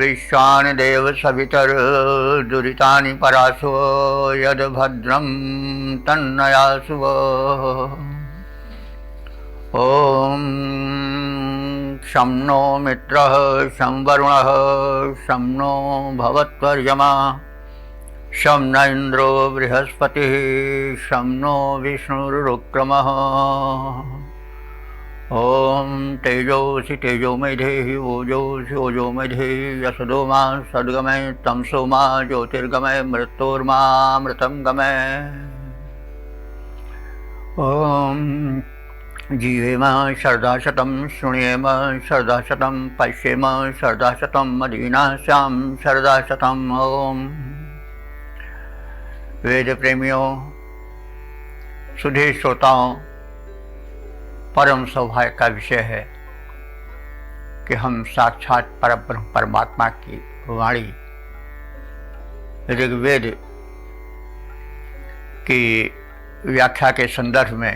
विश्वानि देव सवितर्दुरितानि परासो यद्भद्रं तन्नयासुव। ॐ शं नो मित्रः शं वरुणः शं नो भवत्वर्यमा शं न इन्द्रो बृहस्पतिः शं नो विष्णुरुक्रमः। ॐ तेजोसि तेजोमय धेहि ओजोसि ओजोमय धेहि यशोदो मा सद्गमय तमसो मा ज्योतिर्गमय मृत्योर्मामृतं गमय। ॐ जीवेम शरदाशतं शृण्वेम शरदाशतं पश्येम शरदाशतं मदीनास्यां शरदाशतं। ॐ वेद प्रेमियों, सुधी श्रोताओं, परम सौभाग्य का विषय है कि हम साक्षात परब्रह्म परमात्मा की वाणी ऋग्वेद की व्याख्या के संदर्भ में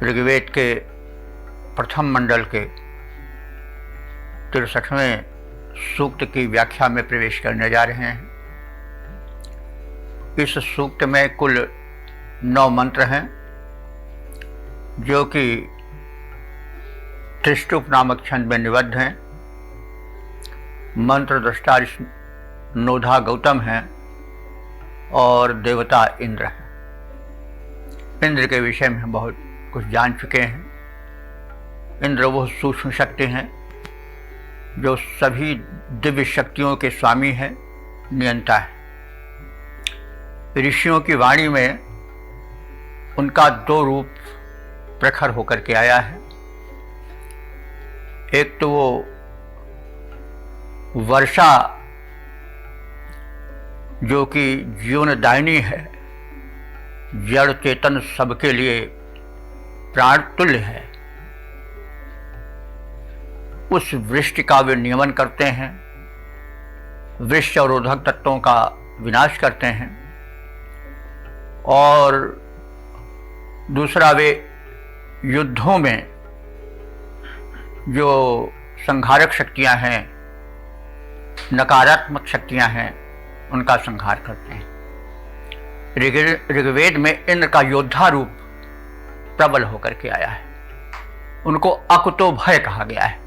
ऋग्वेद के प्रथम मंडल के 63वें सूक्त की व्याख्या में प्रवेश करने जा रहे हैं। इस सूक्त में कुल 9 मंत्र हैं जो कि त्रिष्टुप नामक छंद में निबद्ध हैं। मंत्र दृष्टा नोधा गौतम हैं और देवता इंद्र हैं। इंद्र के विषय में हम बहुत कुछ जान चुके हैं। इंद्र वो सूक्ष्म शक्ति हैं जो सभी दिव्य शक्तियों के स्वामी हैं, नियंता है। ऋषियों की वाणी में उनका 2 रूप प्रखर होकर के आया है। एक तो वो वर्षा जो कि जीवनदायिनी है, जड़ चेतन सबके लिए प्राण तुल्य है, उस वृष्टि का वे नियमन करते हैं, वृक्ष अवरोधक तत्वों का विनाश करते हैं। और दूसरा, वे युद्धों में जो संहारक शक्तियां हैं, नकारात्मक शक्तियां हैं, उनका संहार करते हैं। ऋग्वेद में इंद्र का योद्धा रूप प्रबल होकर के आया है। उनको अकुतो भय कहा गया है।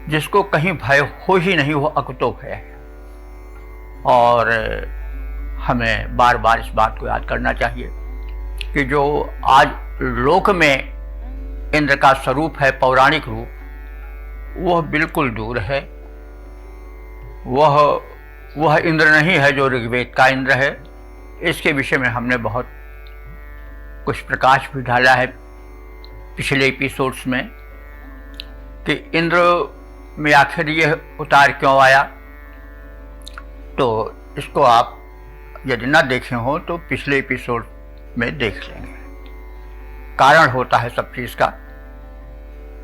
जिसको कहीं भय हो ही नहीं, वो अकुतो भय है। और हमें बार बार इस बात को याद करना चाहिए कि जो आज लोक में इंद्र का स्वरूप है, पौराणिक रूप, वह बिल्कुल दूर है। वह इंद्र नहीं है जो ऋग्वेद का इंद्र है। इसके विषय में हमने बहुत कुछ प्रकाश भी डाला है पिछले एपिसोड्स में कि इंद्र में आखिर यह उतार क्यों आया। तो इसको आप यदि ना देखे हो तो पिछले एपिसोड में देख लेंगे। कारण होता है सब चीज़ का।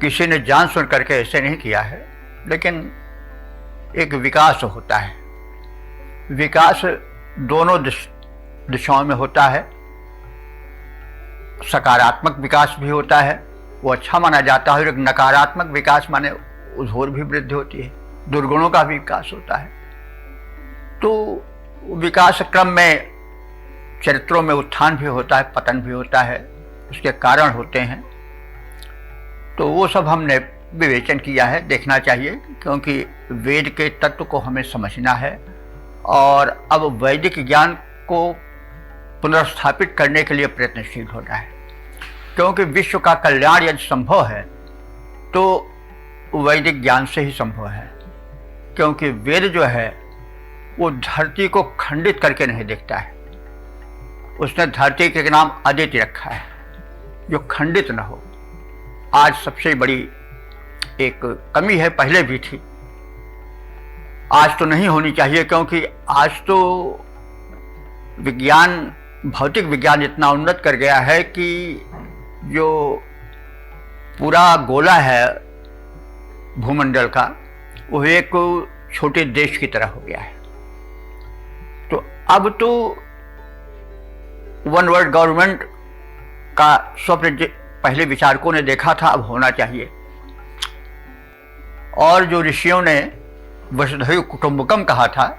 किसी ने जान सुन करके ऐसे नहीं किया है, लेकिन एक विकास होता है। विकास दोनों दिशाओं में होता है। सकारात्मक विकास भी होता है, वो अच्छा माना जाता है। और एक नकारात्मक विकास माने और भी वृद्धि होती है, दुर्गुणों का भी विकास होता है। तो विकास क्रम में चरित्रों में उत्थान भी होता है, पतन भी होता है, उसके कारण होते हैं। तो वो सब हमने विवेचन किया है, देखना चाहिए, क्योंकि वेद के तत्व को हमें समझना है। और अब वैदिक ज्ञान को पुनर्स्थापित करने के लिए प्रयत्नशील होना है, क्योंकि विश्व का कल्याण यदि संभव है तो वैदिक ज्ञान से ही संभव है। क्योंकि वेद जो है वो धरती को खंडित करके नहीं देखता है। उसने धरती के नाम अदिति रखा है, जो खंडित न हो। आज सबसे बड़ी एक कमी है, पहले भी थी, आज तो नहीं होनी चाहिए। क्योंकि आज तो विज्ञान, भौतिक विज्ञान इतना उन्नत कर गया है कि जो पूरा गोला है भूमंडल का, वो एक छोटे देश की तरह हो गया है। तो अब तो वन वर्ल्ड गवर्नमेंट का स्वप्न पहले विचारकों ने देखा था, अब होना चाहिए। और जो ऋषियों ने वसुधैव कुटुंबकम कहा था,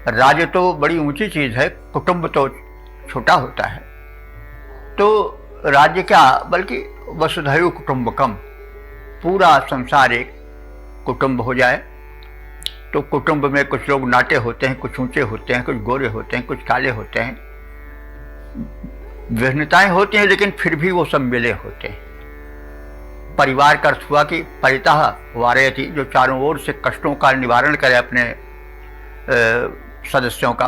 राज्य तो बड़ी ऊंची चीज है, कुटुंब तो छोटा होता है। तो राज्य क्या बल्कि वसुधैव कुटुंबकम, पूरा संसार एक कुटुंब हो जाए। तो कुटुंब में कुछ लोग नाटे होते हैं, कुछ ऊंचे होते हैं, कुछ गोरे होते हैं, कुछ काले होते हैं, भिन्नताएं होती हैं, लेकिन फिर भी वो सब मिले होते हैं। परिवार का अर्थ हुआ कि परितः वारयति, जो चारों ओर से कष्टों का निवारण करे अपने सदस्यों का,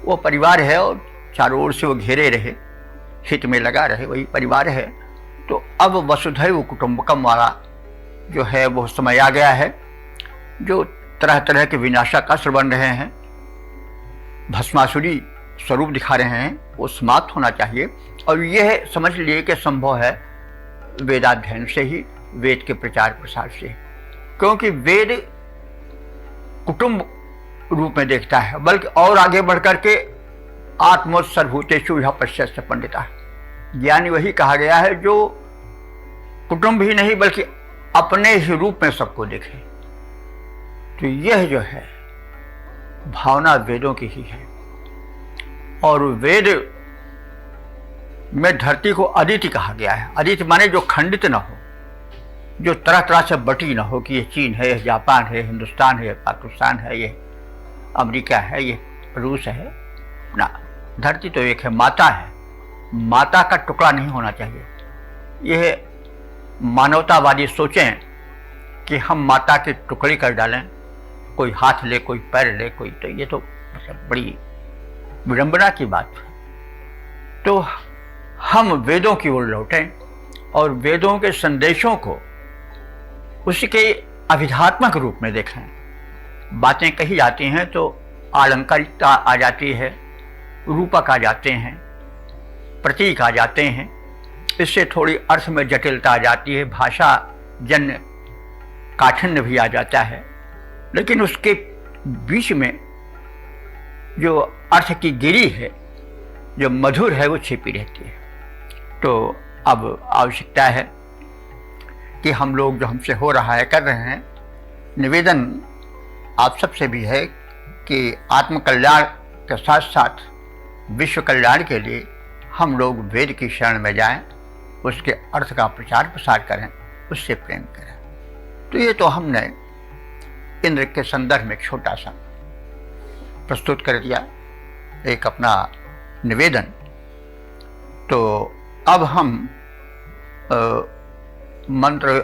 वो परिवार है। और चारों ओर से वो घेरे रहे, हित में लगा रहे, वही परिवार है। तो अब वसुधैव कुटुंबकम वाला जो है वो समय आ गया है। जो तरह तरह के विनाशक अस्त्र बन रहे हैं, भस्मासुरी स्वरूप दिखा रहे हैं, वो समाप्त होना चाहिए। और यह समझ लिए कि संभव है वेदाध्ययन से ही, वेद के प्रचार प्रसार से, क्योंकि वेद कुटुंब रूप में देखता है, बल्कि और आगे बढ़कर के आत्मोत्सर्भूतेषु यः पश्यस्य पंडिता, ज्ञानी वही कहा गया है जो कुटुंब ही नहीं बल्कि अपने ही रूप में सबको देखे। तो यह जो है भावना वेदों की ही है। और वेद में धरती को अदिति कहा गया है। अदिति माने जो खंडित न हो, जो तरह तरह से बटी न हो कि ये चीन है, यह जापान है, हिंदुस्तान है, पाकिस्तान है, ये अमेरिका है, ये रूस है ना। धरती तो एक है, माता है। माता का टुकड़ा नहीं होना चाहिए। यह मानवतावादी सोचें कि हम माता के टुकड़े कर डालें, कोई हाथ ले, कोई पैर ले, कोई, तो ये तो मतलब बड़ी विडंबना की बात है। तो हम वेदों की ओर लौटें और वेदों के संदेशों को उसके अभिधात्मक रूप में देखें। बातें कही जाती हैं तो आलंकारिकता आ जाती है, रूपक आ जाते हैं, प्रतीक आ जाते हैं, इससे थोड़ी अर्थ में जटिलता आ जाती है, भाषा जन्य काठिन्य भी आ जाता है। लेकिन उसके बीच में जो अर्थ की गिरी है, जो मधुर है, वो छिपी रहती है। तो अब आवश्यकता है कि हम लोग जो हमसे हो रहा है कर रहे हैं, निवेदन आप सबसे भी है कि आत्मकल्याण के साथ साथ विश्व कल्याण के लिए हम लोग वेद की शरण में जाएं, उसके अर्थ का प्रचार प्रसार करें, उससे प्रेम करें। तो ये तो हमने इंद्र के संदर्भ में एक छोटा सा प्रस्तुत कर दिया, एक अपना निवेदन। तो अब हम मंत्र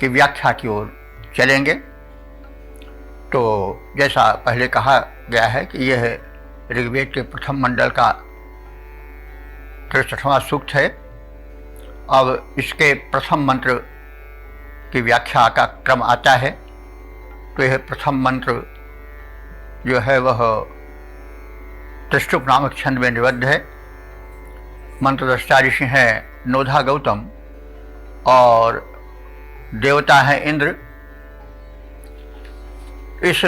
की व्याख्या की ओर चलेंगे। तो जैसा पहले कहा गया है कि यह ऋग्वेद के प्रथम मंडल का 63वां सूक्त है। अब इसके प्रथम मंत्र की व्याख्या का क्रम आता है। तो यह प्रथम मंत्र जो है वह त्रिष्टुप नामक छंद में निबद्ध है। मंत्रद्रष्टा ऋषि हैं नोधा गौतम और देवता है इंद्र। इस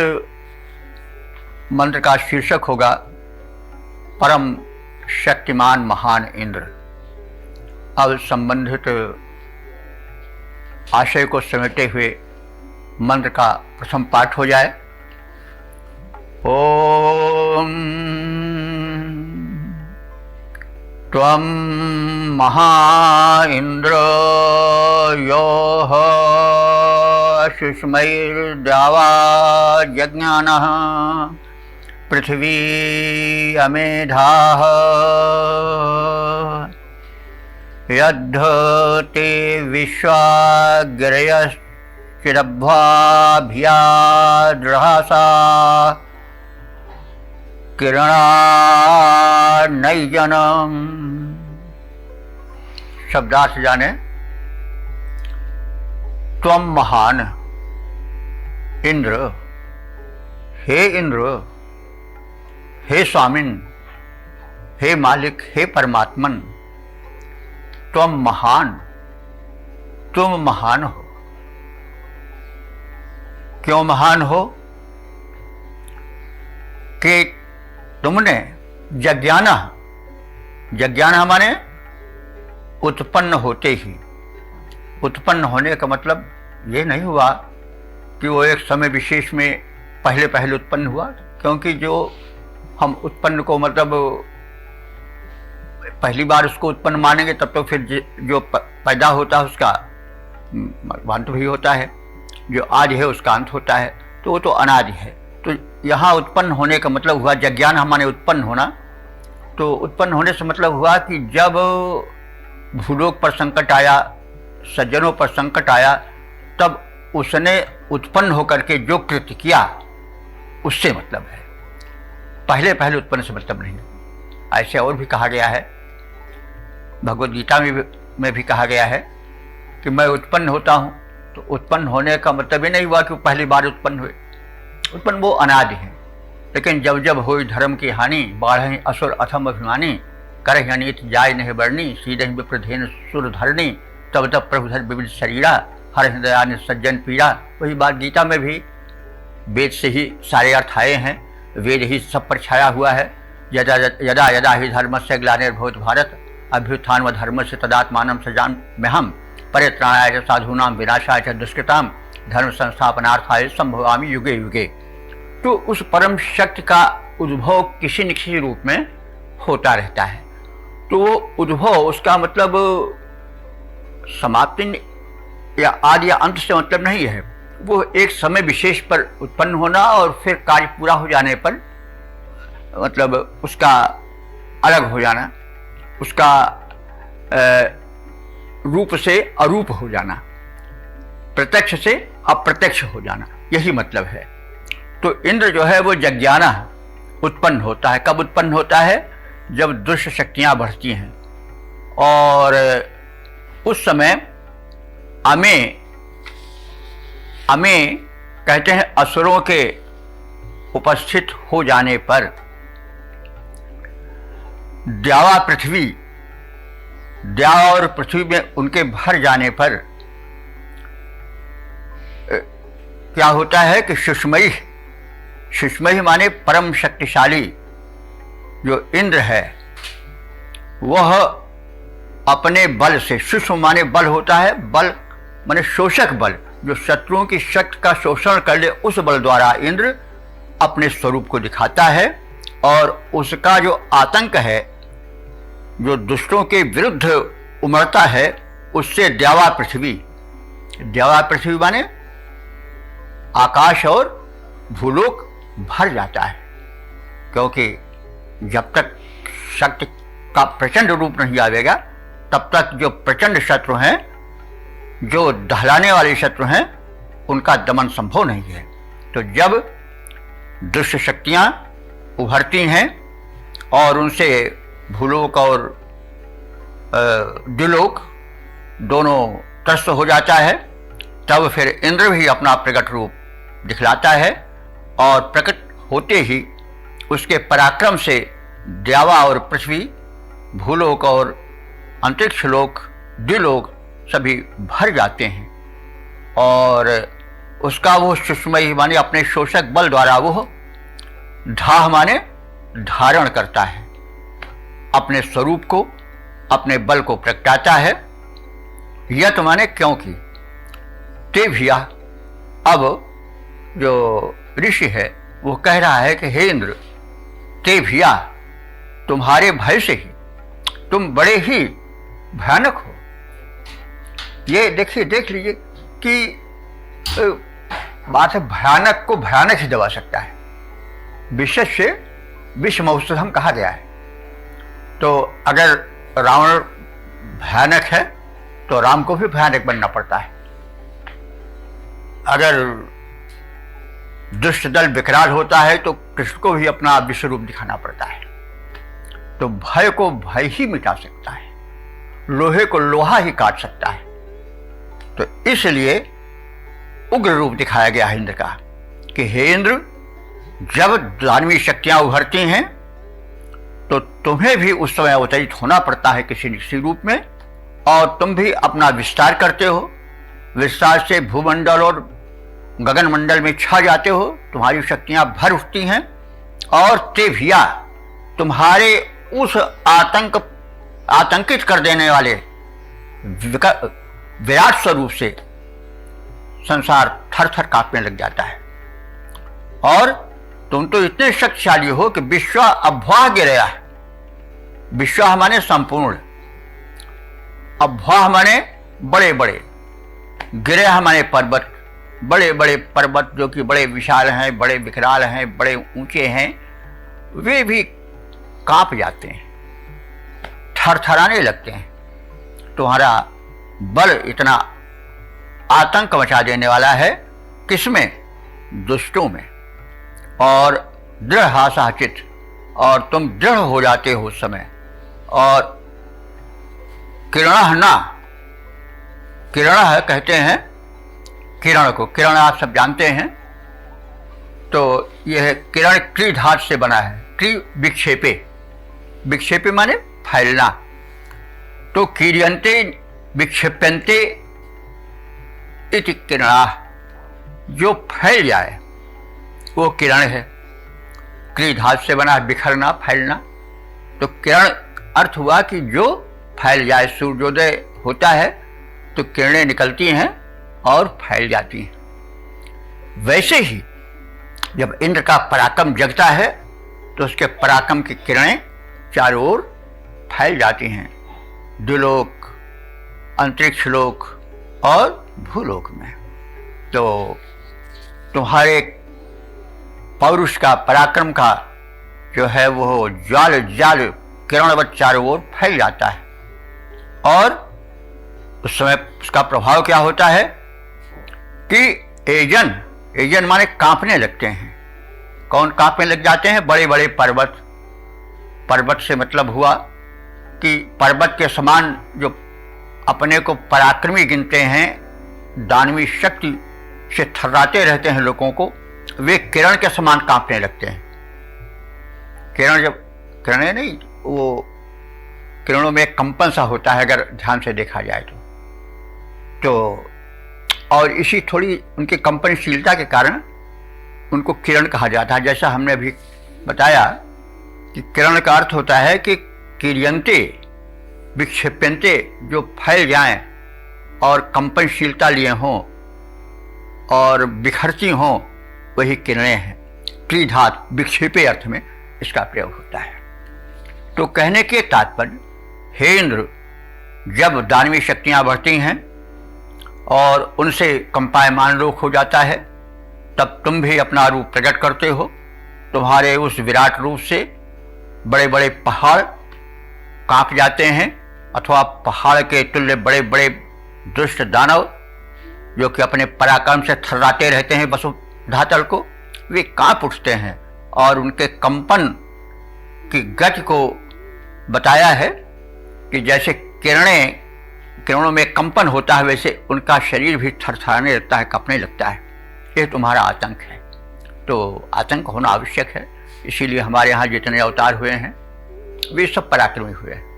मंत्र का शीर्षक होगा परम शक्तिमान महान इंद्र। अब संबंधित आशय को समेटे हुए मंत्र का प्रथम पाठ हो जाए। ओम त्वं महा इंद्र योः सुष्मैर्द्यावा यज्ञानः पृथ्वी अमेधाः यद्धते विश्वाग्रयश्चिरभ्वाभियाद्रहसा किरणानैजनम्। शब्दार्थ जाने। त्वं महान इंद्र, हे इंद्र, हे स्वामिन, हे मालिक, हे परमात्मन, त्वं महान, तुम महान हो। क्यों महान हो? कि तुमने यज्ञाना, यज्ञाना माने उत्पन्न होते ही, उत्पन्न होने का मतलब ये नहीं हुआ कि वो एक समय विशेष में पहले पहले उत्पन्न हुआ, क्योंकि जो हम उत्पन्न को मतलब पहली बार उसको उत्पन्न मानेंगे तब तो फिर जो पैदा होता है उसका अंत भी होता है, जो आज है उसका अंत होता है, तो वो तो अनादि है। तो यहाँ उत्पन्न होने का मतलब हुआ जज्ञान माने उत्पन्न होना। तो उत्पन्न होने से मतलब हुआ कि जब भूलोक पर संकट आया, सज्जनों पर संकट आया, तब उसने उत्पन्न होकर के जो कृत्य किया उससे मतलब है, पहले पहले उत्पन्न से मतलब नहीं। ऐसे और भी कहा गया है, भगवद गीता में भी कहा गया है कि मैं उत्पन्न होता हूँ। तो उत्पन्न होने का मतलब ये नहीं हुआ कि वो पहली बार उत्पन्न हुए, उत्पन्न वो अनादि है। लेकिन जब जब होई धर्म की हानि, बाढ़ असुर अथम अभिमानी, करहि अनीत जाय नहीं बरनी, सीधहि विप्रधेन सुर धरणी, तब तब प्रभुधर विविध शरीरा, हर हृदय सज्जन पीड़ा। वही बात गीता में भी वेद से ही सारे अर्थ आए हैं, वेद ही सब पर छाया हुआ है। यदा यदा यदा ही धर्म से ग्लानिर्भूत भारत, अभ्युत्थान व धर्म से तदात्मानं सृजाम्यहम्, परित्राणाय च साधूनां विनाशाय च दुष्कृतां, धर्म संस्थापनार्थाय संभवामि युगे युगे। तो उस परम शक्ति का उद्भव किसी न किसी रूप में होता रहता है। तो वो उद्भव, उसका मतलब समाप्ति या आदि या अंत से मतलब नहीं है, वो एक समय विशेष पर उत्पन्न होना और फिर कार्य पूरा हो जाने पर मतलब उसका अलग हो जाना, उसका रूप से अरूप हो जाना, प्रत्यक्ष से अप्रत्यक्ष हो जाना, यही मतलब है। तो इंद्र जो है वो जज्ञाना उत्पन्न होता है। कब उत्पन्न होता है? जब दुष्ट शक्तियां बढ़ती हैं, और उस समय अमें कहते हैं असुरों के उपस्थित हो जाने पर, द्यावा पृथ्वी, द्यावा और पृथ्वी में उनके भर जाने पर क्या होता है कि सुषमयी माने परम शक्तिशाली जो इंद्र है, वह अपने बल से, सुषम माने बल होता है, बल माने शोषक बल, जो शत्रुओं की शक्ति का शोषण कर ले, उस बल द्वारा इंद्र अपने स्वरूप को दिखाता है। और उसका जो आतंक है, जो दुष्टों के विरुद्ध उमड़ता है, उससे द्यावा पृथ्वी माने आकाश और भूलोक भर जाता है। क्योंकि जब तक शक्ति का प्रचंड रूप नहीं आवेगा, तब तक जो प्रचंड शत्रु हैं, जो दहलाने वाले शत्रु हैं, उनका दमन संभव नहीं है। तो जब दुष्ट शक्तियां उभरती हैं और उनसे भूलोक और द्युलोक दोनों त्रस्त हो जाता है, तब फिर इंद्र भी अपना प्रकट रूप दिखलाता है, और प्रकट होते ही उसके पराक्रम से द्यावा और पृथ्वी, भूलोक और अंतरिक्ष लोक, द्युलोक सभी भर जाते हैं। और उसका वो सुषमयी माने अपने शोषक बल द्वारा वो धाह माने धारण करता है, अपने स्वरूप को, अपने बल को प्रगटाता है। यत माने क्योंकि, ते भिया, अब जो ऋषि है वो कह रहा है कि हे इंद्र, ते भिया, तुम्हारे भय से ही तुम बड़े ही भयानक हो। ये देखिए, देख लीजिए कि बात है, भयानक को भयानक ही दबा सकता है। विशेष से विषम औषधम कहा गया है। तो अगर रावण भयानक है तो राम को भी भयानक बनना पड़ता है। अगर दुष्ट दल विकराल होता है तो कृष्ण को भी अपना विश्व रूप दिखाना पड़ता है। तो भय को भय ही मिटा सकता है, लोहे को लोहा ही काट सकता है। तो इसलिए उग्र रूप दिखाया गया है इंद्र का कि हे इंद्र, जब दानवी शक्तियां उभरती हैं तो तुम्हें भी उस समय अवतरित होना पड़ता है किसी न किसी रूप में, और तुम भी अपना विस्तार करते हो, विस्तार से भूमंडल और गगन मंडल में छा जाते हो, तुम्हारी शक्तियां भर उठती हैं, और ते भिया, तुम्हारे उस आतंकित कर देने वाले विराट स्वरूप से संसार थर थर कांपने लग जाता है। और तुम तो इतने शक्तिशाली हो कि विश्व अभ्वाह गिरया है। विश्व माने संपूर्ण, अभ्वाह माने बड़े बड़े, गिरया माने पर्वत, बड़े बड़े पर्वत जो कि बड़े विशाल हैं, बड़े विकराल हैं, बड़े ऊंचे हैं, वे भी कांप जाते हैं, थरथराने लगते हैं। तुम्हारा बल इतना आतंक मचा देने वाला है, किसमें? दुष्टों में। और दृढ़ आशाचित, और तुम दृढ़ हो जाते हो उस समय। और किरण ना, किरण कहते हैं किरण को, किरण आप सब जानते हैं। तो यह किरण क्री धातु से बना है। क्री विक्षेपे, विक्षेपे माने फैलना। तो कीर्यन्ते विक्षेप्यन्ते इति किरणा, जो फैल जाए वो किरण है। क्री धातु से बना है, बिखरना, फैलना। तो किरण अर्थ हुआ कि जो फैल जाए। सूर्योदय होता है तो किरणें निकलती हैं और फैल जाती हैं। वैसे ही जब इंद्र का पराक्रम जगता है तो उसके पराक्रम की किरणें चारों ओर फैल जाती हैं, द्युलोक, अंतरिक्ष लोक और भूलोक में। तो तुम्हारे पौरुष का, पराक्रम का जो है वो ज्वाल जाल किरणवत चारों ओर फैल जाता है। और उस समय उसका प्रभाव क्या होता है कि एजन, एजन माने कांपने लगते हैं। कौन कांपने लग जाते हैं? बड़े बड़े पर्वत। पर्वत से मतलब हुआ कि पर्वत के समान जो अपने को पराक्रमी गिनते हैं, दानवी शक्ति से थर्राते रहते हैं लोगों को, वे किरण के समान कांपने लगते हैं। किरण जब, किरणें नहीं, वो किरणों में एक कंपन सा होता है अगर ध्यान से देखा जाए तो और इसी थोड़ी उनकी कंपनशीलता के कारण उनको किरण कहा जाता है। जैसा हमने अभी बताया कि किरण का अर्थ होता है कि किर्यन्ते विक्षेप्यन्ते, जो फैल जाएं और कंपनशीलता लिए हों और बिखरती हों, वही किरणें हैं। त्रिधात विक्षेपे अर्थ में इसका प्रयोग होता है। तो कहने के तात्पर्य, हे इंद्र, जब दानवी शक्तियां बढ़ती हैं और उनसे कंपायमान लोक हो जाता है, तब तुम भी अपना रूप प्रकट करते हो। तुम्हारे उस विराट रूप से बड़े बड़े पहाड़ कांप जाते हैं, अथवा पहाड़ के तुल्य बड़े बड़े दुष्ट दानव जो कि अपने पराक्रम से थर्राते रहते हैं वसुधातल को, वे कांप उठते हैं। और उनके कंपन की गति को बताया है कि जैसे किरणों में कंपन होता है, वैसे उनका शरीर भी थरथराने लगता है, कांपने लगता है। ये तुम्हारा आतंक है। तो आतंक होना आवश्यक है। इसीलिए हमारे यहाँ जितने अवतार हुए हैं वे सब पराक्रमी हुए हैं।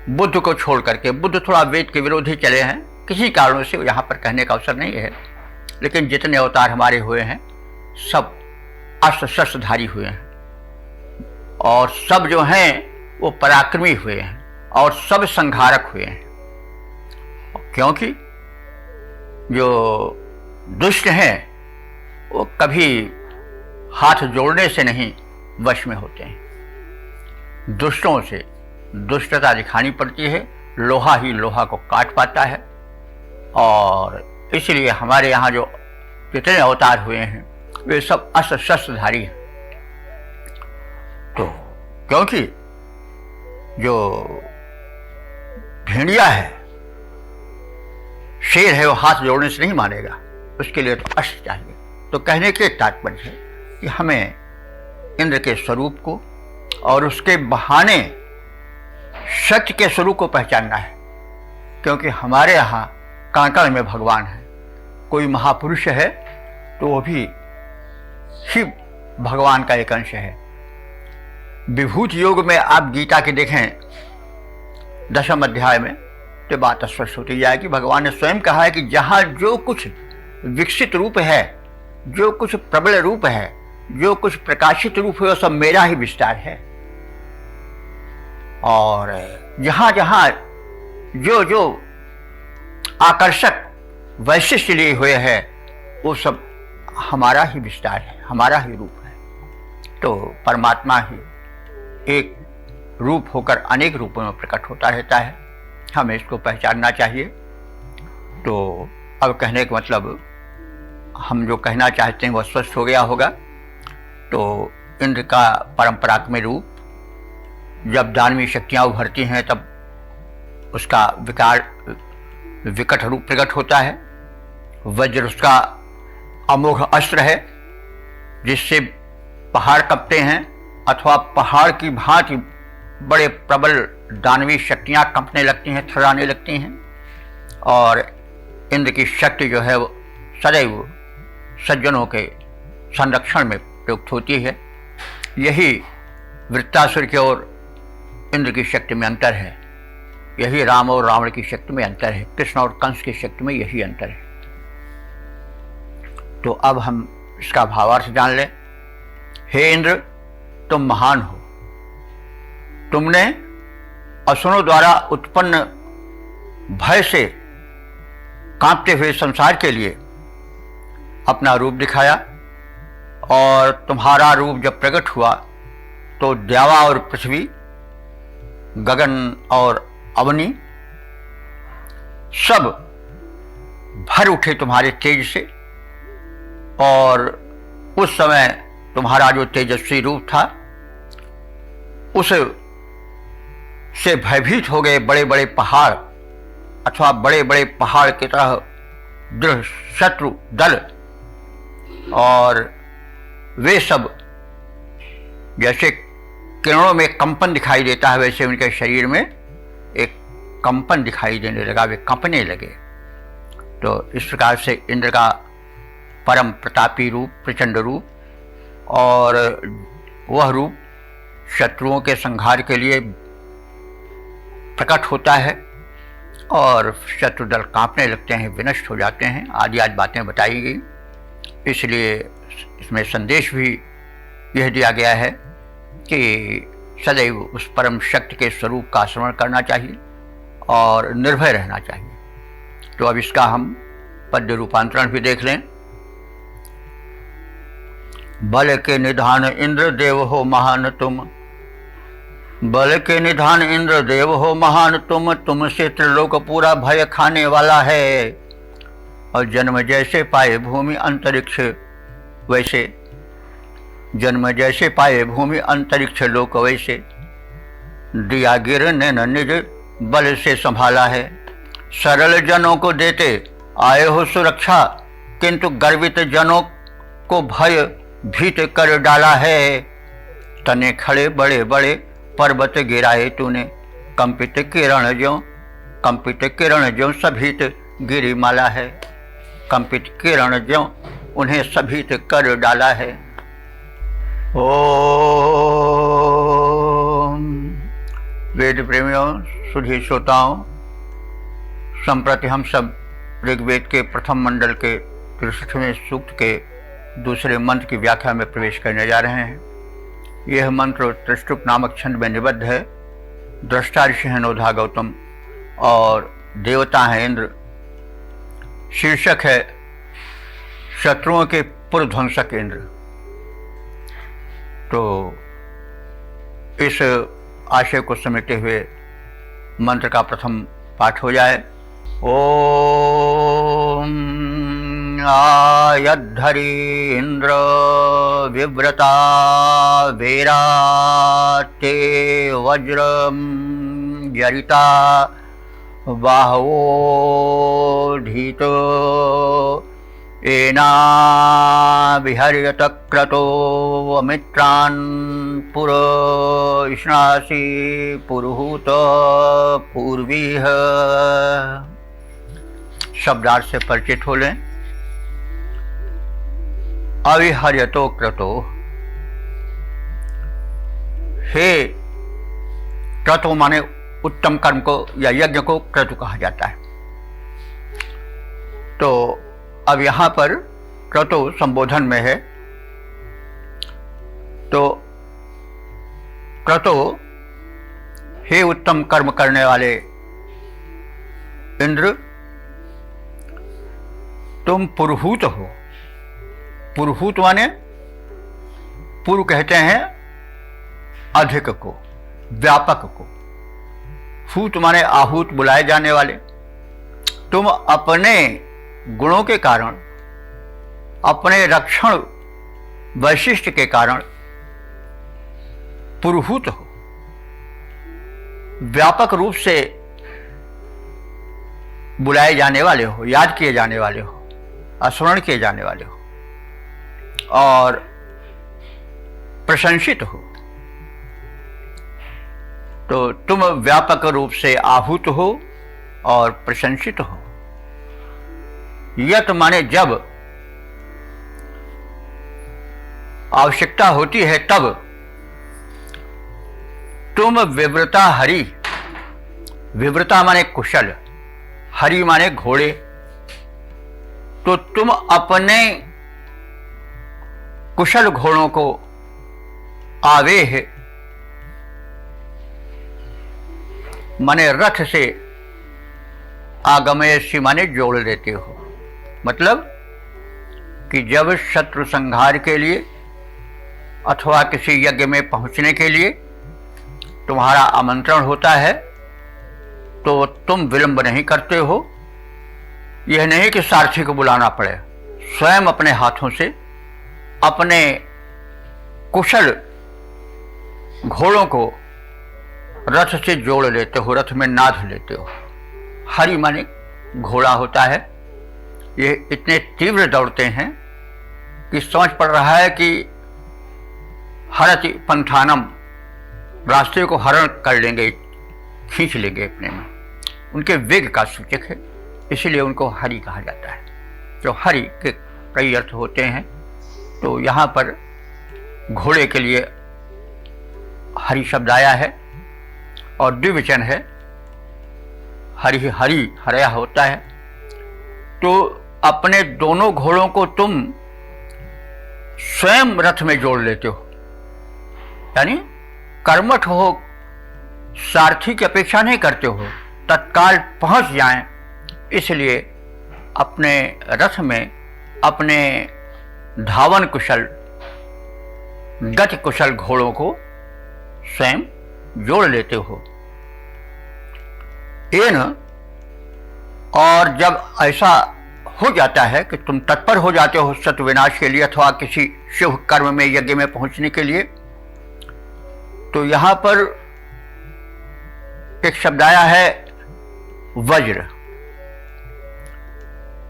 बुद्ध को छोड़ करके, बुद्ध थोड़ा वेद के विरोधी चले हैं, किसी कारणों से यहाँ पर कहने का अवसर नहीं है, लेकिन जितने अवतार हमारे हुए हैं सब अस्त्र शस्त्रधारी हुए हैं, और सब जो हैं वो पराक्रमी हुए हैं, और सब संहारक हुए हैं। क्योंकि जो दुष्ट हैं वो कभी हाथ जोड़ने से नहीं वश में होते हैं। दुष्टों से दुष्टता दिखानी पड़ती है, लोहा ही लोहा को काट पाता है। और इसलिए हमारे यहाँ जो जितने अवतार हुए हैं वे सब अस्त्र शस्त्रधारी हैं। तो क्योंकि जो भेड़िया है, शेर है, वो हाथ जोड़ने से नहीं मानेगा, उसके लिए तो अस्त्र चाहिए। तो कहने के तात्पर्य है कि हमें इंद्र के स्वरूप को और उसके बहाने सत्य के स्वरूप को पहचानना है। क्योंकि हमारे यहाँ कण में भगवान है। कोई महापुरुष है तो वो भी शिव भगवान का एक अंश है। विभूति योग में आप गीता के देखें 10वें अध्याय में, तो बात स्पष्ट होती जाएगी। भगवान ने स्वयं कहा है कि जहाँ जो कुछ विकसित रूप है, जो कुछ प्रबल रूप है, जो कुछ प्रकाशित रूप है, वो सब मेरा ही विस्तार है। और जहाँ जहाँ जो जो आकर्षक वैशिष्ट लिए हुए है वो सब हमारा ही विस्तार है, हमारा ही रूप है। तो परमात्मा ही एक रूप होकर अनेक रूपों में प्रकट होता रहता है, हमें इसको पहचानना चाहिए। तो अब कहने का मतलब हम जो कहना चाहते हैं वह स्पष्ट हो गया होगा। तो इंद्र का परंपरात्मक रूप, जब दानवी शक्तियाँ उभरती हैं तब उसका विकट रूप प्रकट होता है। वज्र उसका अमोघ अस्त्र है जिससे पहाड़ कँपते हैं, अथवा पहाड़ की भांति बड़े प्रबल दानवी शक्तियाँ कंपने लगती हैं, थर्राने लगती हैं। और इंद्र की शक्ति जो है वो सदैव सज्जनों के संरक्षण में प्रयुक्त होती है। यही वृत्तासुर की और इंद्र की शक्ति में अंतर है, यही राम और रावण की शक्ति में अंतर है, कृष्ण और कंस की शक्ति में यही अंतर है। तो अब हम इसका भावार्थ जान लें। हे इंद्र, तुम महान हो, तुमने असुरों द्वारा उत्पन्न भय से कांपते हुए संसार के लिए अपना रूप दिखाया, और तुम्हारा रूप जब प्रकट हुआ तो द्यावा और पृथ्वी, गगन और अवनी सब भर उठे तुम्हारे तेज से। और उस समय तुम्हारा जो तेजस्वी रूप था उस से भयभीत हो गए बड़े बड़े पहाड़, अथवा बड़े बड़े पहाड़ की तरह दृढ़ शत्रु दल, और वे सब जैसे किरणों में कंपन दिखाई देता है वैसे उनके शरीर में एक कंपन दिखाई देने लगा, वे कंपने लगे। तो इस प्रकार से इंद्र का परम प्रतापी रूप, प्रचंड रूप, और वह रूप शत्रुओं के संहार के लिए प्रकट होता है और शत्रु दल कांपने लगते हैं, विनष्ट हो जाते हैं, आदि आदि बातें बताई गई। इसलिए इसमें संदेश भी यह दिया गया है कि सदैव उस परम शक्ति के स्वरूप का स्मरण करना चाहिए और निर्भय रहना चाहिए। तो अब इसका हम पद्य रूपांतरण भी देख लें। बल के निधान इंद्र देव हो महान तुम, बल के निधान इंद्र देव हो महान तुम, तुमसे त्रिलोक पूरा भय खाने वाला है। और जन्म जैसे पाए भूमि अंतरिक्ष वैसे, जन्म जैसे पाए भूमि अंतरिक्ष लोक वैसे, दिया गिरने न निज बल से संभाला है। सरल जनों को देते आए हो सुरक्षा, किंतु गर्वित जनों को भय भीत कर डाला है। तने खड़े बड़े बड़े पर्वत गिराए तूने, कंपित किरण ज्यों सभीत गिरिमाला है। कंपित किरण ज्यों उन्हें सभीत कर डाला है। ओम। वेद प्रेमियों, सुधी श्रोताओं, संप्रति हम सब ऋग्वेद के प्रथम मंडल के 63वें सूक्त के दूसरे मंत्र की व्याख्या में प्रवेश करने जा रहे हैं। यह मंत्र त्रिष्टुप नामक छंद में निबद्ध है। दृष्टा ऋषि हैं नोधा गौतम और देवता हैं इंद्र। शीर्षक है शत्रुओं के पुरध्वंसक इंद्र। तो इस आशय को समेटे हुए मंत्र का प्रथम पाठ हो जाए। ओम आयद्धरी इंद्र विव्रता वीरा ते वज्रम यरिता बाहवो धीतो एना विहर्यत क्रतो अमित्रान् पुरश्नासि पुरुहूत पूर्वीह। शब्दार्थ से परिचित हो लें। अविहर्यतो क्रतो, हे क्रतो माने उत्तम कर्म को या यज्ञ को क्रतु कहा जाता है। तो अब यहां पर क्रतो संबोधन में है। तो क्रतो, हे उत्तम कर्म करने वाले इंद्र, तुम पुरुहूत हो। पुरुहूत माने पुरु कहते हैं अधिक को, व्यापक को। हूत माने आहूत, बुलाए जाने वाले। तुम अपने गुणों के कारण, अपने रक्षण वैशिष्ट के कारण पुरुहूत हो, व्यापक रूप से बुलाए जाने वाले हो, याद किए जाने वाले हो, स्मरण किए जाने वाले हो और प्रशंसित हो। तो तुम व्यापक रूप से आहूत हो और प्रशंसित हो। यत माने जब आवश्यकता होती है तब तुम विव्रता हरि, विव्रता माने कुशल, हरि माने घोड़े, तो तुम अपने कुशल घोड़ों को आवेह माने रथ से आगमयसी माने जोड़ लेते हो। मतलब कि जब शत्रु संहार के लिए अथवा किसी यज्ञ में पहुंचने के लिए तुम्हारा आमंत्रण होता है तो तुम विलंब नहीं करते हो। यह नहीं कि सारथी को बुलाना पड़े, स्वयं अपने हाथों से अपने कुशल घोड़ों को रथ से जोड़ लेते हो, रथ में नाद लेते हो। हरि माने घोड़ा होता है। ये इतने तीव्र दौड़ते हैं कि समझ पड़ रहा है कि हरति पंथानम, रास्ते को हरण कर लेंगे, खींच लेंगे अपने में। उनके वेग का सूचक है, इसीलिए उनको हरि कहा जाता है। जो हरि के कई अर्थ होते हैं, तो यहाँ पर घोड़े के लिए हरि शब्द आया है और द्विवचन है। हरि हरि हरया होता है। तो अपने दोनों घोड़ों को तुम स्वयं रथ में जोड़ लेते हो, यानी कर्मठ हो, सारथी की अपेक्षा नहीं करते हो, तत्काल पहुंच जाएं, इसलिए अपने रथ में अपने धावन कुशल, गति कुशल घोड़ों को स्वयं जोड़ लेते हो। एन, और जब ऐसा हो जाता है कि तुम तत्पर हो जाते हो शत्रु विनाश के लिए अथवा किसी शुभ कर्म में, यज्ञ में पहुंचने के लिए, तो यहां पर एक शब्द आया है वज्र।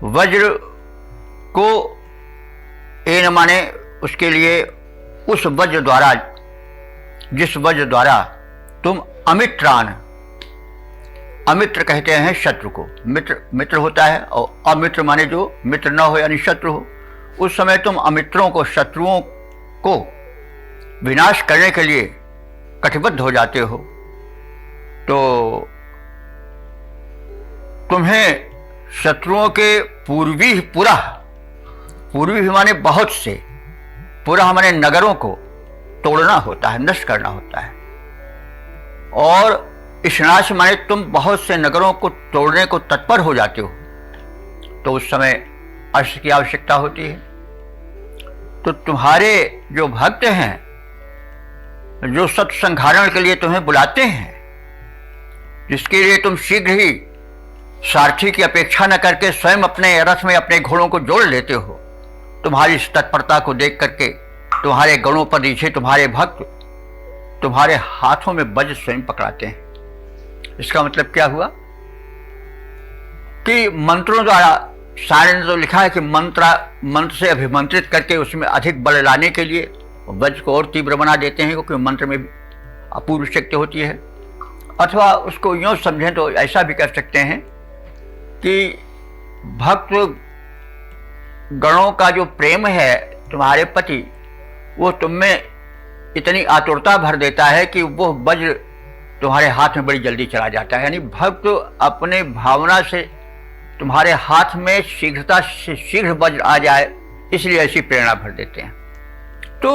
वज्र को एन माने उसके लिए उस वज्र द्वारा, जिस वज्र द्वारा तुम अमित्रान, अमित्र कहते हैं शत्रु को, मित्र मित्र होता है, और अमित्र माने जो मित्र न हो यानी शत्रु हो। उस समय तुम अमित्रों को, शत्रुओं को विनाश करने के लिए कटिबद्ध हो जाते हो। तो तुम्हें शत्रुओं के पूर्वी पुरः, पूर्वी माने बहुत से, पुरः माने नगरों को तोड़ना होता है, नष्ट करना होता है। और इशनाश माने तुम बहुत से नगरों को तोड़ने को तत्पर हो जाते हो, तो उस समय अर्श की आवश्यकता होती है। तो तुम्हारे जो भक्त हैं, जो सत्य संघारण के लिए तुम्हें बुलाते हैं, जिसके लिए तुम शीघ्र ही सारथी की अपेक्षा न करके स्वयं अपने रथ में अपने घोड़ों को जोड़ लेते हो, तुम्हारी इस तत्परता को देख करके तुम्हारे गणों पर नीचे तुम्हारे भक्त तुम्हारे हाथों में वज्र स्वयं पकड़ाते हैं। इसका मतलब क्या हुआ कि मंत्रों द्वारा, सारे ने तो लिखा है कि मंत्र से अभिमंत्रित करके उसमें अधिक बल लाने के लिए वज्र को और तीव्र बना देते हैं, क्योंकि मंत्र में अपूर्व शक्ति होती है। अथवा उसको यूँ समझें तो ऐसा भी कर सकते हैं कि भक्त गणों का जो प्रेम है तुम्हारे प्रति, वो तुम में इतनी आतुरता भर देता है कि वो वज्र तुम्हारे हाथ में बड़ी जल्दी चला जाता है। यानी भक्त अपने भावना से तुम्हारे हाथ में शीघ्रता से शीघ्र वज्र आ जाए, इसलिए ऐसी प्रेरणा भर देते हैं। तो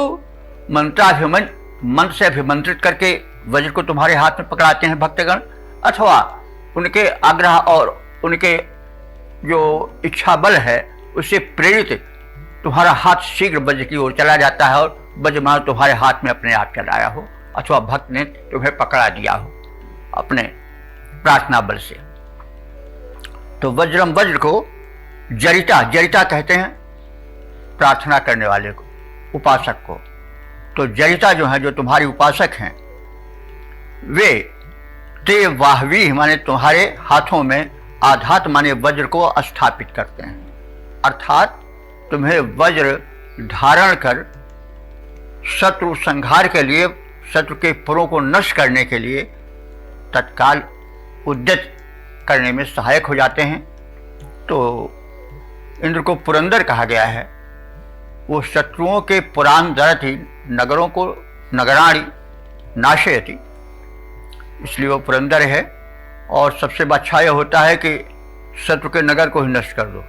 मंत्र से अभिमंत्रित करके वज्र को तुम्हारे हाथ में पकड़ाते हैं भक्तगण, अथवा उनके आग्रह और उनके जो इच्छा बल है उससे प्रेरित तुम्हारा हाथ शीघ्र वज्र की ओर चला जाता है और वज्र मानो तुम्हारे हाथ में अपने आप चलाया हो अथवा भक्त ने तुम्हें पकड़ा दिया हो अपने प्रार्थना बल से। तो वज्रम, वज्र को जरिता, जरिता कहते हैं प्रार्थना करने वाले को, उपासक को। तो जरिता जो है, जो तुम्हारी उपासक हैं, वे ते वाहवी माने तुम्हारे हाथों में आधात माने वज्र को स्थापित करते हैं, अर्थात तुम्हें वज्र धारण कर शत्रु संहार के लिए, शत्रु के पुरों को नष्ट करने के लिए तत्काल उद्यत करने में सहायक हो जाते हैं। तो इंद्र को पुरंदर कहा गया है। वो शत्रुओं के पुराण दरति नगरों को नगराणी नाशयति, इसलिए वो पुरंदर है। और सबसे अच्छा यह होता है कि शत्रु के नगर को ही नष्ट कर दो।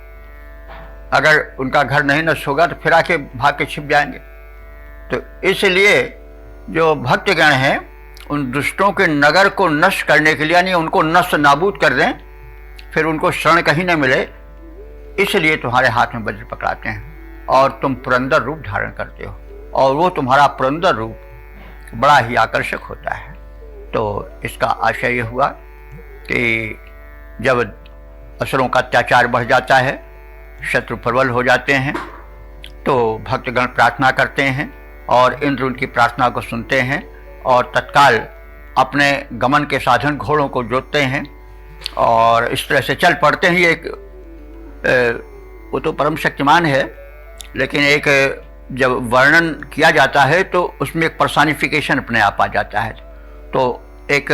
अगर उनका घर नहीं नष्ट होगा तो फिर आके भाग के छिप जाएंगे। तो इसलिए जो भक्तगण हैं उन दुष्टों के नगर को नष्ट करने के लिए, यानी उनको नष्ट नाबूद कर दें, फिर उनको शरण कहीं न मिले, इसलिए तुम्हारे हाथ में वज्र पकड़ाते हैं और तुम पुरंदर रूप धारण करते हो। और वो तुम्हारा पुरंदर रूप बड़ा ही आकर्षक होता है। तो इसका आशय ये हुआ कि जब असुरों का अत्याचार बढ़ जाता है, शत्रु प्रबल हो जाते हैं, तो भक्तगण प्रार्थना करते हैं और इंद्र उनकी प्रार्थना को सुनते हैं और तत्काल अपने गमन के साधन घोड़ों को जोतते हैं और इस तरह से चल पड़ते हैं। एक वो तो परम शक्तिमान है, लेकिन एक जब वर्णन किया जाता है तो उसमें एक पर्सनिफिकेशन अपने आप आ जाता है। तो एक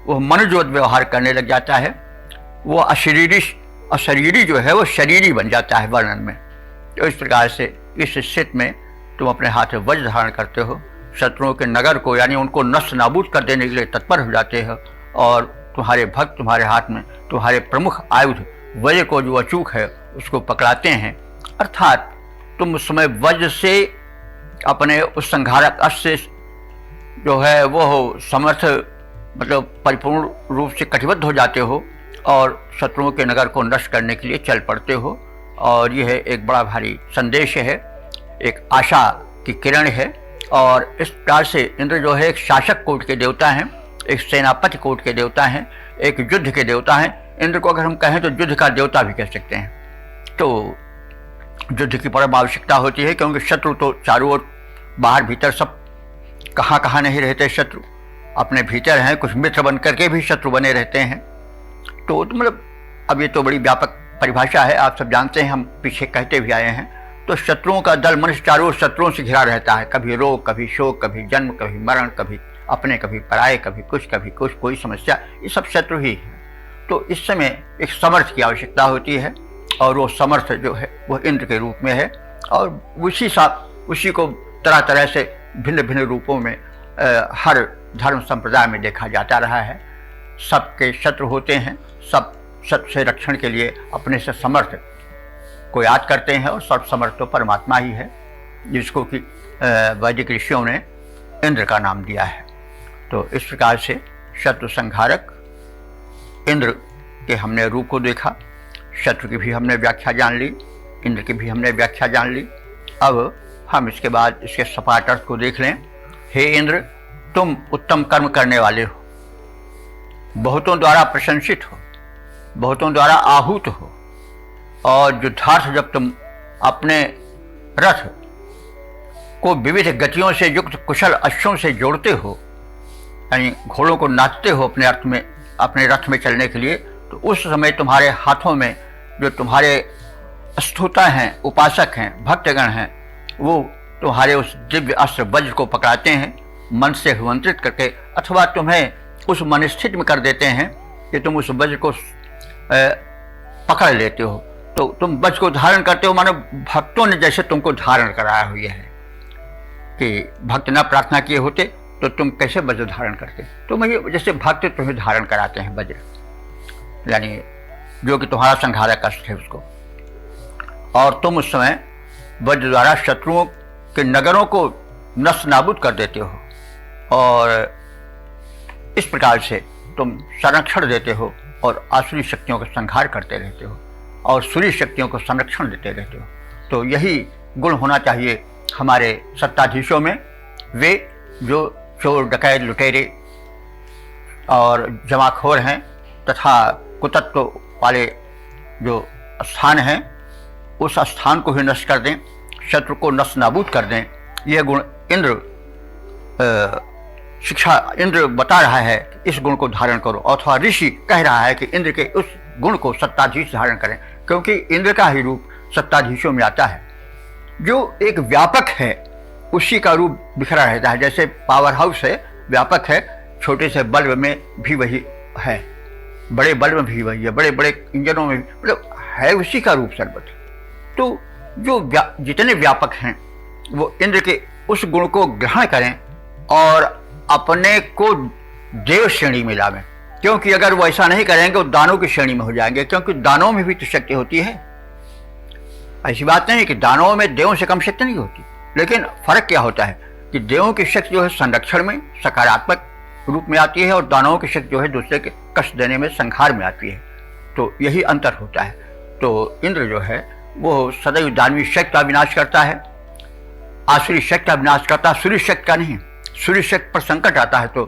वो मनुजोत व्यवहार करने लग जाता है। वो अशरीरी जो है वो शरीरी बन जाता है वर्णन में। तो इस प्रकार से इस स्थिति में तुम अपने हाथ में वज्र धारण करते हो, शत्रुओं के नगर को यानी उनको नष्ट नाबूद कर देने के लिए तत्पर हो जाते हो और तुम्हारे भक्त तुम्हारे हाथ में तुम्हारे प्रमुख आयुध वज्र को जो अचूक है उसको पकड़ाते हैं। अर्थात तुम उस समय वज्र से अपने उस संहारक अस्त्र से जो है वो समर्थ मतलब परिपूर्ण रूप से कटिबद्ध हो जाते हो और शत्रुओं के नगर को नष्ट करने के लिए चल पड़ते हो। और यह एक बड़ा भारी संदेश है, एक आशा की किरण है। और इस प्रकार से इंद्र जो है एक शासक कोट के देवता हैं, एक सेनापति कोट के देवता हैं, एक युद्ध के देवता हैं। इंद्र को अगर हम कहें तो युद्ध का देवता भी कह सकते हैं। तो युद्ध की परम आवश्यकता होती है, क्योंकि शत्रु तो चारों ओर बाहर भीतर सब कहाँ कहाँ नहीं रहते। शत्रु अपने भीतर हैं, कुछ मित्र बन करके भी शत्रु बने रहते हैं। तो मतलब अब ये तो बड़ी व्यापक परिभाषा है, आप सब जानते हैं, हम पीछे कहते भी आए हैं। तो शत्रुओं का दल मनुष्य चारों ओर शत्रुओं से घिरा रहता है, कभी रोग, कभी शोक, कभी जन्म, कभी मरण, कभी अपने, कभी पराये, कभी कुछ कोई समस्या, ये सब शत्रु ही है। तो इस समय एक समर्थ की आवश्यकता होती है और वो समर्थ जो है वो इंद्र के रूप में है। और उसी को तरह तरह से भिन्न भिन्न रूपों में हर धर्म संप्रदाय में देखा जाता रहा है। सबके शत्रु होते हैं, सब सत्य से रक्षण के लिए अपने से समर्थ को याद करते हैं और सर्व समर्थ तो परमात्मा ही है, जिसको कि वैदिक ऋषियों ने इंद्र का नाम दिया है। तो इस प्रकार से शत्रु संहारक इंद्र के हमने रूप को देखा, शत्रु की भी हमने व्याख्या जान ली, इंद्र की भी हमने व्याख्या जान ली। अब हम इसके बाद इसके सपाट अर्थ को देख लें। हे इंद्र, तुम उत्तम कर्म करने वाले हो, बहुतों द्वारा प्रशंसित हो, बहुतों द्वारा आहूत हो। और युद्धार्थ जब तुम अपने रथ को विविध गतियों से युक्त कुशल अश्वों से जोड़ते हो, यानी घोड़ों को नाचते हो अपने रथ में चलने के लिए, तो उस समय तुम्हारे हाथों में जो तुम्हारे स्तुता हैं, उपासक हैं, भक्तगण हैं, वो तुम्हारे उस दिव्य अस्त्र वज्र को पकड़ाते हैं, मन से हुमंत्रित करके, अथवा तुम्हें उस मन स्थिति में कर देते हैं कि तुम उस वज्र को पकड़ लेते हो। तो तुम वज्र को धारण करते हो, मानो भक्तों ने जैसे तुमको धारण कराया हुआ है कि भक्त न प्रार्थना किए होते तो तुम कैसे वज्र धारण करते। तो मुझे जैसे भक्त तुम्हें धारण कराते हैं वज्र, यानी जो कि तुम्हारा संहारक अस्त्र है उसको, और तुम उस समय वज्र द्वारा शत्रुओं के नगरों को नष्ट नाबूद कर देते हो और इस प्रकार से तुम संरक्षण देते हो और आसुरी शक्तियों का संहार करते रहते हो और सूर्य शक्तियों को संरक्षण देते रहते हो। तो यही गुण होना चाहिए हमारे सत्ताधीशों में। वे जो चोर डकैत लुटेरे और जमाखोर हैं तथा कुतत्व वाले जो स्थान हैं, उस स्थान को ही नष्ट कर दें, शत्रु को नष्ट नाबूद कर दें। यह गुण इंद्र इंद्र बता रहा है कि इस गुण को धारण करो, अथवा ऋषि कह रहा है कि इंद्र के उस गुण को सत्ताधीश धारण करें, क्योंकि इंद्र का ही रूप सत्ताधीशों में आता है। जो एक व्यापक है उसी का रूप बिखरा रहता है। जैसे पावर हाउस है, व्यापक है, छोटे से बल्ब में भी वही है, बड़े बल्ब में भी वही है, बड़े बड़े इंजनों में भी, मतलब है उसी का रूप सर्वत्र। तो जो जितने व्यापक हैं वो इंद्र के उस गुण को ग्रहण करें और अपने को देव श्रेणी में लावें, क्योंकि अगर वो ऐसा नहीं करेंगे वो दानों की श्रेणी में हो जाएंगे, क्योंकि दानों में भी तो शक्ति होती है। ऐसी बात नहीं है कि दानों में देवों से कम शक्ति नहीं होती, लेकिन फर्क क्या होता है कि देवों की शक्ति जो है संरक्षण में सकारात्मक रूप में आती है और दानवों की शक्ति जो है दूसरे के कष्ट देने में, संहार में आती है। तो यही अंतर होता है। तो इंद्र जो है वो सदैव दानवीय शक्ति का विनाश करता है, आसुरी शक्ति का विनाश करता है, सूर्य शक्ति का नहीं। सूर्य शक्ति पर संकट आता है तो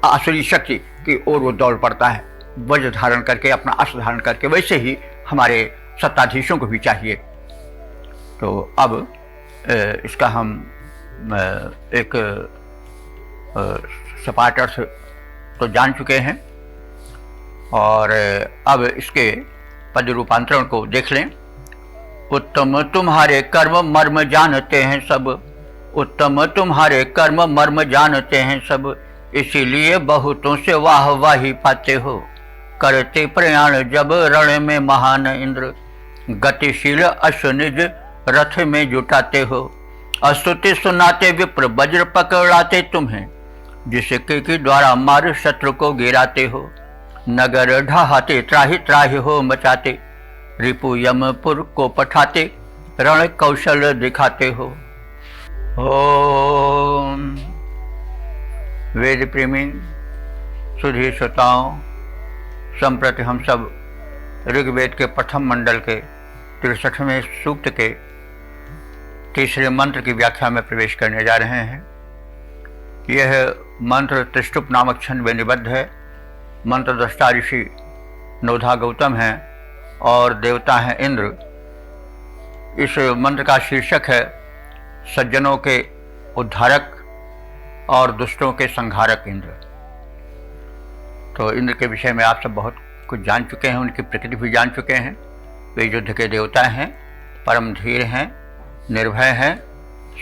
आसुरी शक्ति की ओर वो दौड़ पड़ता है, वज्र धारण करके, अपना अस्त्र धारण करके। वैसे ही हमारे सत्ताधीशों को भी चाहिए। तो अब इसका हम एक सपाट अर्थ तो जान चुके हैं, और अब इसके पद रूपांतरण को देख लें। उत्तम तुम्हारे कर्म मर्म जानते हैं सब, उत्तम तुम्हारे कर्म मर्म जानते हैं सब, इसीलिए बहुतों से वाहवाही पाते हो। करते प्रयाण जब रण में महान इंद्र, गतिशील अश्वनिज रथ में जुटाते हो। स्तुति सुनाते विप्र वज्र पकड़ाते तुम्हें, जिसके के द्वारा मार शत्रु को गिराते हो। नगर ढहाते त्राहि त्राहि हो मचाते, रिपु यमपुर को पठाते, रण कौशल दिखाते हो। ओम वेद प्रेमी सुधी श्रोताओं, संप्रति हम सब ऋग्वेद के प्रथम मंडल के 63वें सूक्त के तीसरे मंत्र की व्याख्या में प्रवेश करने जा रहे हैं। यह मंत्र त्रिष्टुप नामक छंद में निबद्ध है। मंत्र दृष्टा ऋषि नोधा गौतम हैं और देवता हैं इंद्र। इस मंत्र का शीर्षक है सज्जनों के उद्धारक और दुष्टों के संहारक इंद्र। तो इंद्र के विषय में आप सब बहुत कुछ जान चुके हैं, उनकी प्रकृति भी जान चुके हैं। वे युद्ध के देवता हैं, परम धीर हैं, निर्भय हैं,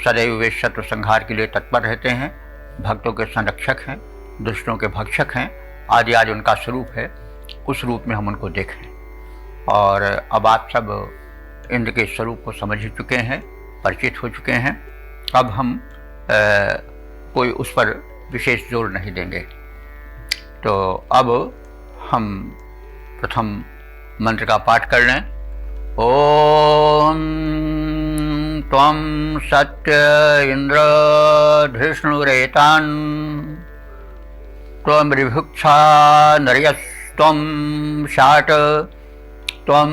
सदैव वे शत्रु संहार के लिए तत्पर रहते हैं, भक्तों के संरक्षक हैं, दुष्टों के भक्षक हैं, आदि आज उनका स्वरूप है। उस रूप में हम उनको देखें। और अब आप सब इंद्र के स्वरूप को समझ ही चुके हैं, परिचित हो चुके हैं। अब हम कोई उस पर विशेष जोर नहीं देंगे। तो अब हम प्रथम मंत्र का पाठ कर लें। ओम त्वं सत्य इंद्र धृष्णुरेतान्, त्वं ऋभुक्षा नर्यस्त्वं शाट, त्वं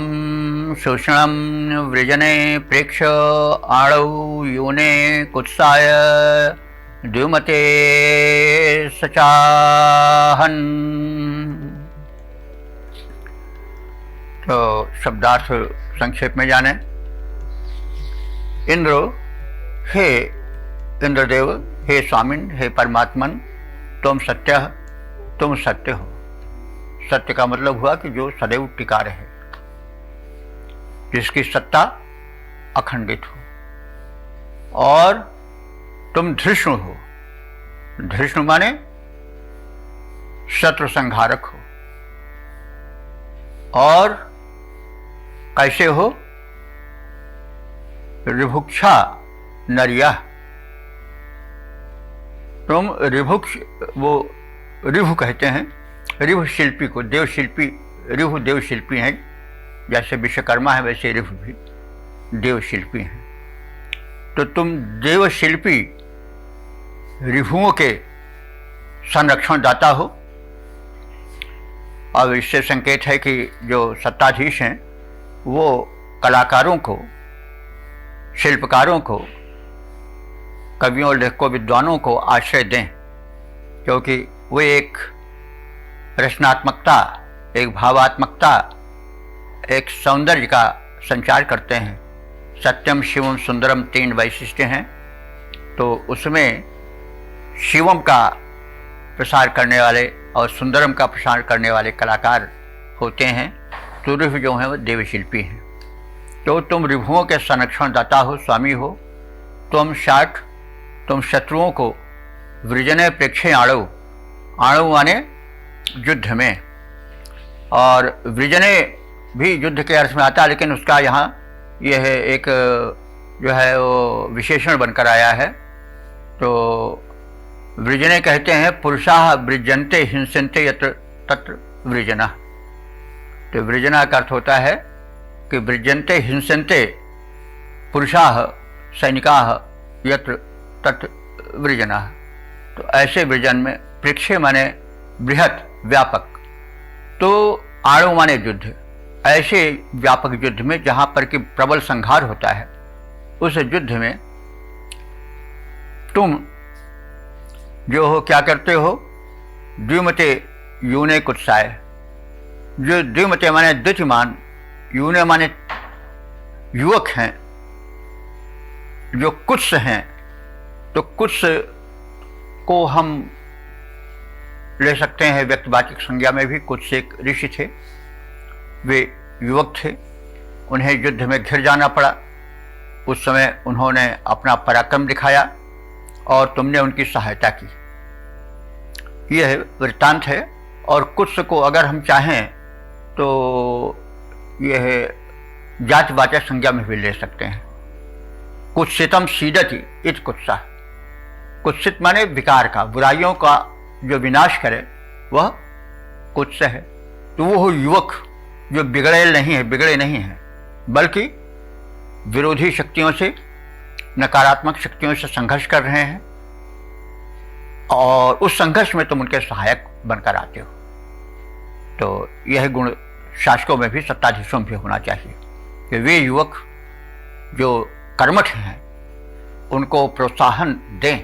शुष्णं वृजने प्रेक्ष आणौ यूने कुत्साय, द्युमते सचाहन। तो शब्दार्थ संक्षेप में जाने। इंद्र, हे इंद्रदेव, हे स्वामिन, हे परमात्मन, तुम सत्य, तुम सत्य हो। सत्य का मतलब हुआ कि जो सदैव टिका रहे, जिसकी सत्ता अखंडित हो। और तुम धृष्णु हो। धृष्णु माने शत्रु संहारक हो। और कैसे हो? ऋभुक्षा नरिया। तुम ऋभुक्ष, वो ऋभु कहते हैं ऋभु शिल्पी को, देव शिल्पी। ऋभु देव शिल्पी हैं, जैसे विश्वकर्मा है वैसे ऋभु भी देव शिल्पी हैं। तो तुम देव शिल्पी ऋभुओं के संरक्षण दाता हो। अब इससे संकेत है कि जो सत्ताधीश हैं वो कलाकारों को शिल्पकारों को, कवियों, लेखकों, विद्वानों को आश्रय दें, क्योंकि वे एक रचनात्मकता, एक भावात्मकता, एक सौंदर्य का संचार करते हैं। सत्यम शिवम सुंदरम 3 वैशिष्ट्य हैं, तो उसमें शिवम का प्रसार करने वाले और सुंदरम का प्रसार करने वाले कलाकार होते हैं। तो ऋभु जो हैं वो देवशिल्पी हैं। तो तुम ऋभुओं के संरक्षण दाता हो, स्वामी हो। तुम शत्रुओं को वृजने प्रेक्षे आणु, आणु माने युद्ध में, और वृजने भी युद्ध के अर्थ में आता है, लेकिन उसका यहाँ यह एक जो है वो विशेषण बनकर आया है। तो वृजने कहते हैं पुरुषाः वृजन्ते हिंसन्ते यत्र तत्र वृजना। तो वृजना का अर्थ होता है कि वृजन्ते हिंसन्ते पुरुषाः सैनिकाः यत्र तत्र वृजना। तो ऐसे वृजन में, प्रेक्षे माने बृहत, व्यापक, तो आणु माने युद्ध, ऐसे व्यापक युद्ध में जहाँ पर कि प्रबल संहार होता है, उस युद्ध में तुम जो हो क्या करते हो, द्विमते यूने कुत्साय। जो द्विमते माने द्वितीयमान, यूने माने युवक हैं, जो कुत्स हैं। तो कुत्स को हम ले सकते हैं व्यक्तिवाचक संज्ञा में भी। कुत्स एक ऋषि थे, वे युवक थे, उन्हें युद्ध में घिर जाना पड़ा। उस समय उन्होंने अपना पराक्रम दिखाया और तुमने उनकी सहायता की। यह वृत्तांत है। और कुत्स को अगर हम चाहें तो यह जातिवाचक संज्ञा में भी ले सकते हैं। कुत्सितम सीदति इत कुत्सा। कुत्सित माने विकार का, बुराइयों का जो विनाश करे वह कुत्स है। तो वो युवक जो बिगड़े नहीं हैं, बल्कि विरोधी शक्तियों से, नकारात्मक शक्तियों से संघर्ष कर रहे हैं, और उस संघर्ष में तुम उनके सहायक बनकर आते हो। तो यह गुण शासकों में भी, सत्ताधीशों में भी होना चाहिए कि वे युवक जो कर्मठ हैं उनको प्रोत्साहन दें,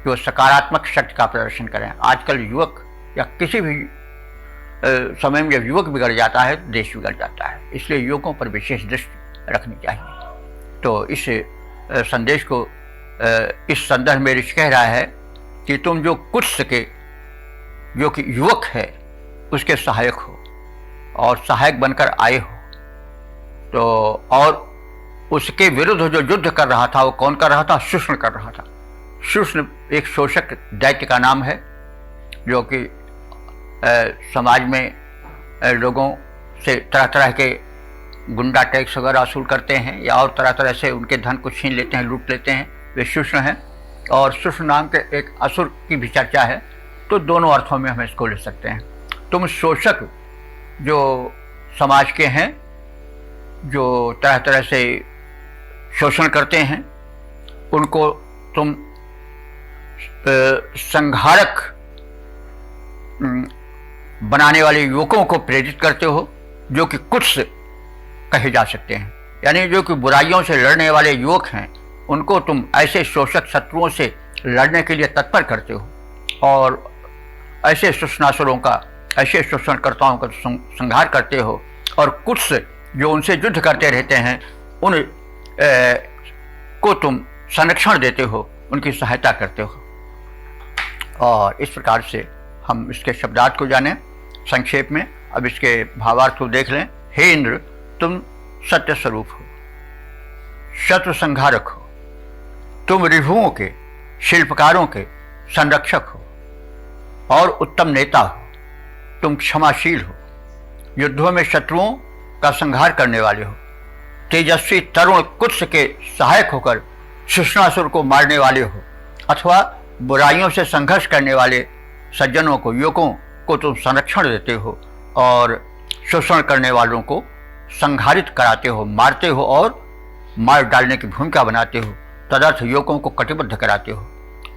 जो सकारात्मक शक्ति का प्रदर्शन करें। आजकल युवक, या किसी भी समय में जब युवक बिगड़ जाता है तो देश बिगड़ जाता है। इसलिए युवकों पर विशेष दृष्टि रखनी चाहिए। तो इस संदेश को इस संदर्भ में ऋषि कह रहा है कि तुम जो कुत्स के, जो कि युवक है, उसके सहायक हो और सहायक बनकर आए हो। तो और उसके विरुद्ध जो युद्ध कर रहा था, वो कौन कर रहा था? शुष्ण कर रहा था। शुष्ण एक शोषक दैत्य का नाम है, जो कि समाज में लोगों से तरह तरह के गुंडा टैक्स वगैरह वसूल करते हैं, या और तरह तरह से उनके धन को छीन लेते हैं, लूट लेते हैं। वे शुष्ण हैं। और शुष्ण नाम के एक असुर की भी चर्चा है। तो दोनों अर्थों में हम इसको ले सकते हैं। तुम शोषक जो समाज के हैं, जो तरह तरह से शोषण करते हैं, उनको तुम संहारक बनाने वाले युवकों को प्रेरित करते हो, जो कि कुत्स कहे जा सकते हैं। यानी जो कि बुराइयों से लड़ने वाले युवक हैं, उनको तुम ऐसे शोषक शत्रुओं से लड़ने के लिए तत्पर करते हो, और ऐसे शोषणासुरों का, ऐसे शोषणकर्ताओं का संहार करते हो। और कुत्स जो उनसे युद्ध करते रहते हैं, उन को तुम संरक्षण देते हो, उनकी सहायता करते हो। और इस प्रकार से हम इसके शब्दार्थ को जानें संक्षेप में। अब इसके भावार्थ को देख लें। हे इंद्र, तुम सत्य स्वरूप हो, शत्रु संहारक हो, तुम ऋभुओं के, शिल्पकारों के संरक्षक हो और उत्तम नेता हो। तुम क्षमाशील हो, युद्धों में शत्रुओं का संहार करने वाले हो, तेजस्वी तरुण कुत्स के सहायक होकर शुष्णासुर को मारने वाले हो, अथवा बुराइयों से संघर्ष करने वाले सज्जनों को, युवकों को तुम संरक्षण देते हो और शोषण करने वालों को संहारित कराते हो, मारते हो और मार डालने की भूमिका बनाते हो, तदर्थ युवकों को कटिबद्ध कराते हो।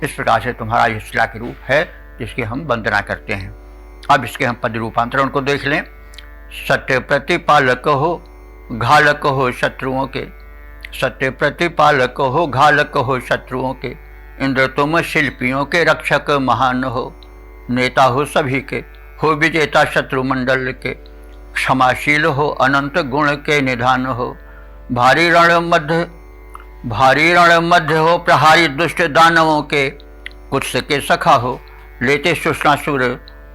इस प्रकार से तुम्हारा यह शिला के रूप है जिसकी हम वंदना करते हैं। अब इसके हम पद रूपांतरण को देख लें। सत्य प्रतिपालक हो, घालक हो शत्रुओं के, सत्य प्रतिपालक हो, घालक हो शत्रुओं के। इंद्र तुम शिल्पियों के रक्षक महान हो, नेता हो सभी के, हो विजेता शत्रु मंडल के। क्षमाशील हो, अनंत गुण के निधान हो, भारी रण मध्य हो, प्रहारी दुष्ट दानवों के। कुत्स के सखा हो, लेते शुष्णासुर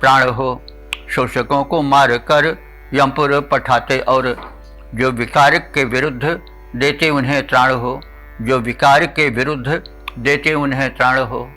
प्राण हो, शोषकों को मार कर यमपुर पठाते। और जो विकार के विरुद्ध देते उन्हें त्राण हो, जो विकार के विरुद्ध देते उन्हें त्राण हो।